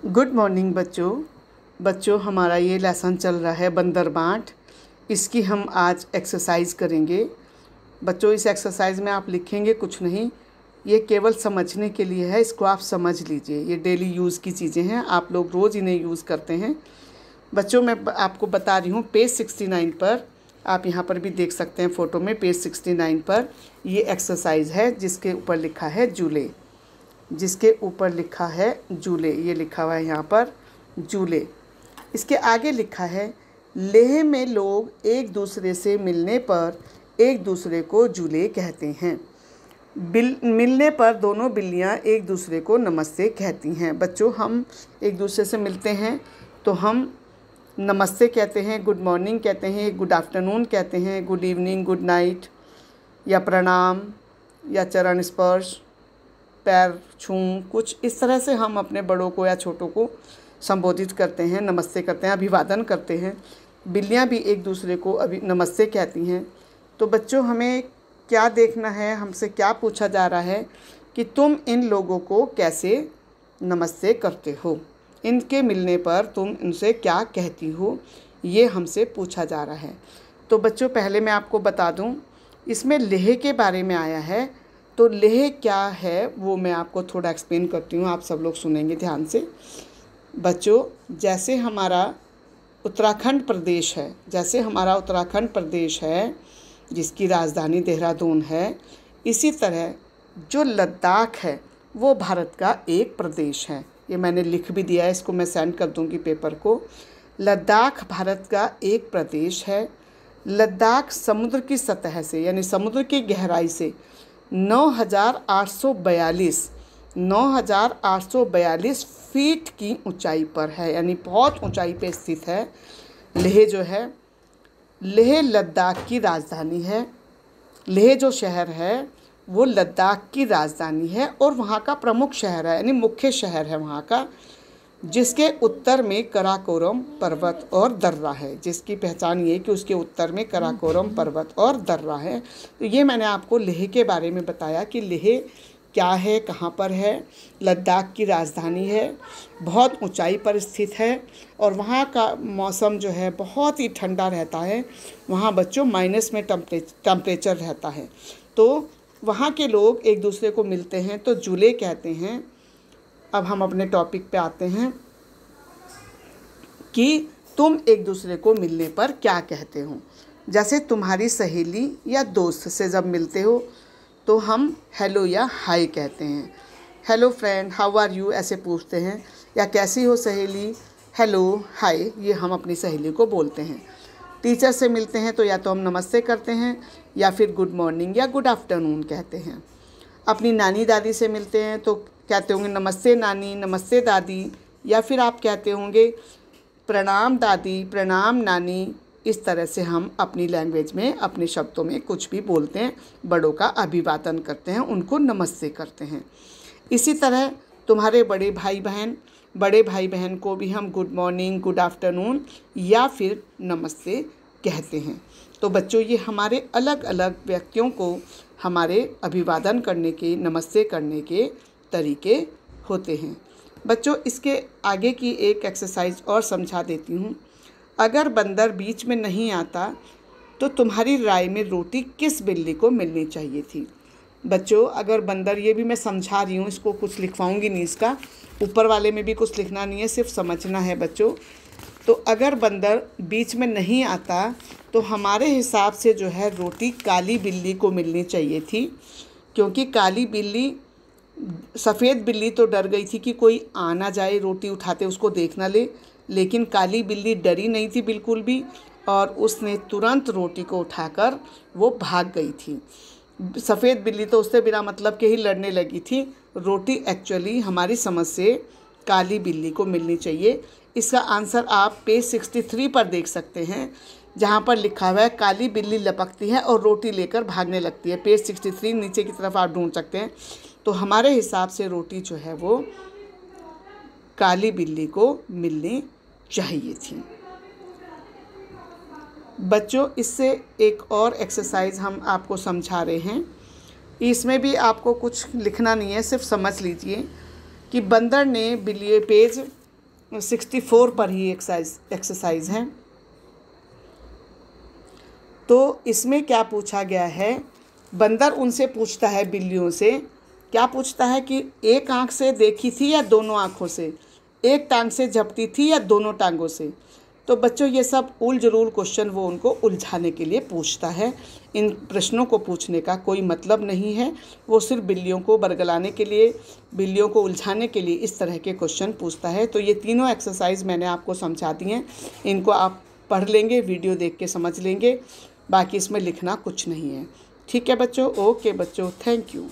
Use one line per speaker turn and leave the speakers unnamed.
Good morning बच्चों हमारा ये लेसन चल रहा है बंदर बाँट। इसकी हम आज एक्सरसाइज करेंगे। बच्चों इस एक्सरसाइज में आप लिखेंगे कुछ नहीं, ये केवल समझने के लिए है। इसको आप समझ लीजिए, ये डेली यूज़ की चीज़ें हैं, आप लोग रोज़ इन्हें यूज़ करते हैं। बच्चों मैं आपको बता रही हूँ पेज 69 पर, आप यहाँ पर भी देख सकते हैं फ़ोटो में, पेज 69 पर ये एक्सरसाइज है जिसके ऊपर लिखा है जूले। जिसके ऊपर लिखा है जूले, ये लिखा हुआ है यहाँ पर जूले। इसके आगे लिखा है लेह में लोग एक दूसरे से मिलने पर एक दूसरे को जूले कहते हैं। मिलने पर दोनों बिल्लियाँ एक दूसरे को नमस्ते कहती हैं। बच्चों हम एक दूसरे से मिलते हैं तो हम नमस्ते कहते हैं, गुड मॉर्निंग कहते हैं, गुड आफ्टरनून कहते हैं, गुड इवनिंग, गुड नाइट, या प्रणाम, या चरण स्पर्श, पैर छूं, कुछ इस तरह से हम अपने बड़ों को या छोटों को संबोधित करते हैं, नमस्ते करते हैं, अभिवादन करते हैं। बिल्लियाँ भी एक दूसरे को नमस्ते कहती हैं। तो बच्चों हमें क्या देखना है, हमसे क्या पूछा जा रहा है कि तुम इन लोगों को कैसे नमस्ते करते हो, इनके मिलने पर तुम इनसे क्या कहती हो, ये हमसे पूछा जा रहा है। तो बच्चों पहले मैं आपको बता दूं, इसमें लेह के बारे में आया है। तो लेह क्या है वो मैं आपको थोड़ा एक्सप्लेन करती हूँ, आप सब लोग सुनेंगे ध्यान से। बच्चों जैसे हमारा उत्तराखंड प्रदेश है जिसकी राजधानी देहरादून है, इसी तरह जो लद्दाख है वो भारत का एक प्रदेश है। ये मैंने लिख भी दिया है, इसको मैं सेंड कर दूँगी पेपर को। लद्दाख भारत का एक प्रदेश है। लद्दाख समुद्र की सतह से यानी समुद्र की गहराई से 9,842 फीट की ऊंचाई पर है, यानी बहुत ऊंचाई पे स्थित है। लेह जो है, लेह लद्दाख की राजधानी है। लेह जो शहर है वो लद्दाख की राजधानी है और वहाँ का प्रमुख शहर है, यानी मुख्य शहर है वहाँ का, जिसके उत्तर में कराकोरम पर्वत और दर्रा है। जिसकी पहचान ये कि उसके उत्तर में कराकोरम पर्वत और दर्रा है। तो ये मैंने आपको लेह के बारे में बताया कि लेह क्या है, कहाँ पर है। लद्दाख की राजधानी है, बहुत ऊंचाई पर स्थित है और वहाँ का मौसम जो है बहुत ही ठंडा रहता है। वहाँ बच्चों माइनस में टेम्परेचर रहता है। तो वहाँ के लोग एक दूसरे को मिलते हैं तो जूले कहते हैं। अब हम अपने टॉपिक पे आते हैं कि तुम एक दूसरे को मिलने पर क्या कहते हो। जैसे तुम्हारी सहेली या दोस्त से जब मिलते हो तो हम हेलो या हाय कहते हैं। Hello friend, how are you, ऐसे पूछते हैं। या कैसी हो सहेली, हेलो हाय, ये हम अपनी सहेली को बोलते हैं। टीचर से मिलते हैं तो या तो हम नमस्ते करते हैं या फिर गुड मॉर्निंग या गुड आफ्टरनून कहते हैं। अपनी नानी दादी से मिलते हैं तो कहते होंगे नमस्ते नानी, नमस्ते दादी, या फिर आप कहते होंगे प्रणाम दादी, प्रणाम नानी। इस तरह से हम अपनी लैंग्वेज में, अपने शब्दों में कुछ भी बोलते हैं, बड़ों का अभिवादन करते हैं, उनको नमस्ते करते हैं। इसी तरह तुम्हारे बड़े भाई बहन को भी हम गुड मॉर्निंग, गुड आफ्टरनून या फिर नमस्ते कहते हैं। तो बच्चों ये हमारे अलग अलग व्यक्तियों को हमारे अभिवादन करने के, नमस्ते करने के तरीके होते हैं। बच्चों इसके आगे की एक एक्सरसाइज और समझा देती हूँ। अगर बंदर बीच में नहीं आता तो तुम्हारी राय में रोटी किस बिल्ली को मिलनी चाहिए थी। बच्चों अगर बंदर, ये भी मैं समझा रही हूँ, इसको कुछ लिखवाऊँगी नहीं, इसका ऊपर वाले में भी कुछ लिखना नहीं है, सिर्फ समझना है बच्चों। तो अगर बंदर बीच में नहीं आता तो हमारे हिसाब से जो है रोटी काली बिल्ली को मिलनी चाहिए थी, क्योंकि काली बिल्ली, सफ़ेद बिल्ली तो डर गई थी कि कोई आ ना जाए रोटी उठाते उसको देख ना ले, लेकिन काली बिल्ली डरी नहीं थी बिल्कुल भी और उसने तुरंत रोटी को उठाकर वो भाग गई थी। सफ़ेद बिल्ली तो उससे बिना मतलब के ही लड़ने लगी थी। रोटी एक्चुअली हमारी समझ से काली बिल्ली को मिलनी चाहिए। इसका आंसर आप पेज 63 पर देख सकते हैं, जहाँ पर लिखा हुआ है काली बिल्ली लपकती है और रोटी लेकर भागने लगती है। पेज 63 नीचे की तरफ आप ढूंढ सकते हैं। तो हमारे हिसाब से रोटी जो है वो काली बिल्ली को मिलनी चाहिए थी। बच्चों इससे एक और एक्सरसाइज हम आपको समझा रहे हैं। इसमें भी आपको कुछ लिखना नहीं है, सिर्फ समझ लीजिए कि बंदर ने बिल्ली, पेज 64 पर ही एक्सरसाइज है। तो इसमें क्या पूछा गया है, बंदर उनसे पूछता है बिल्लियों से, क्या पूछता है कि एक आंख से देखी थी या दोनों आंखों से, एक टांग से झपटी थी या दोनों टांगों से। तो बच्चों ये सब उल जरूल क्वेश्चन वो उनको उलझाने के लिए पूछता है। इन प्रश्नों को पूछने का कोई मतलब नहीं है, वो सिर्फ बिल्लियों को बरगलाने के लिए, बिल्लियों को उलझाने के लिए इस तरह के क्वेश्चन पूछता है। तो ये तीनों एक्सरसाइज मैंने आपको समझा दी हैं, इनको आप पढ़ लेंगे, वीडियो देख के समझ लेंगे, बाकी इसमें लिखना कुछ नहीं है। ठीक है बच्चों, ओके बच्चों, थैंक यू।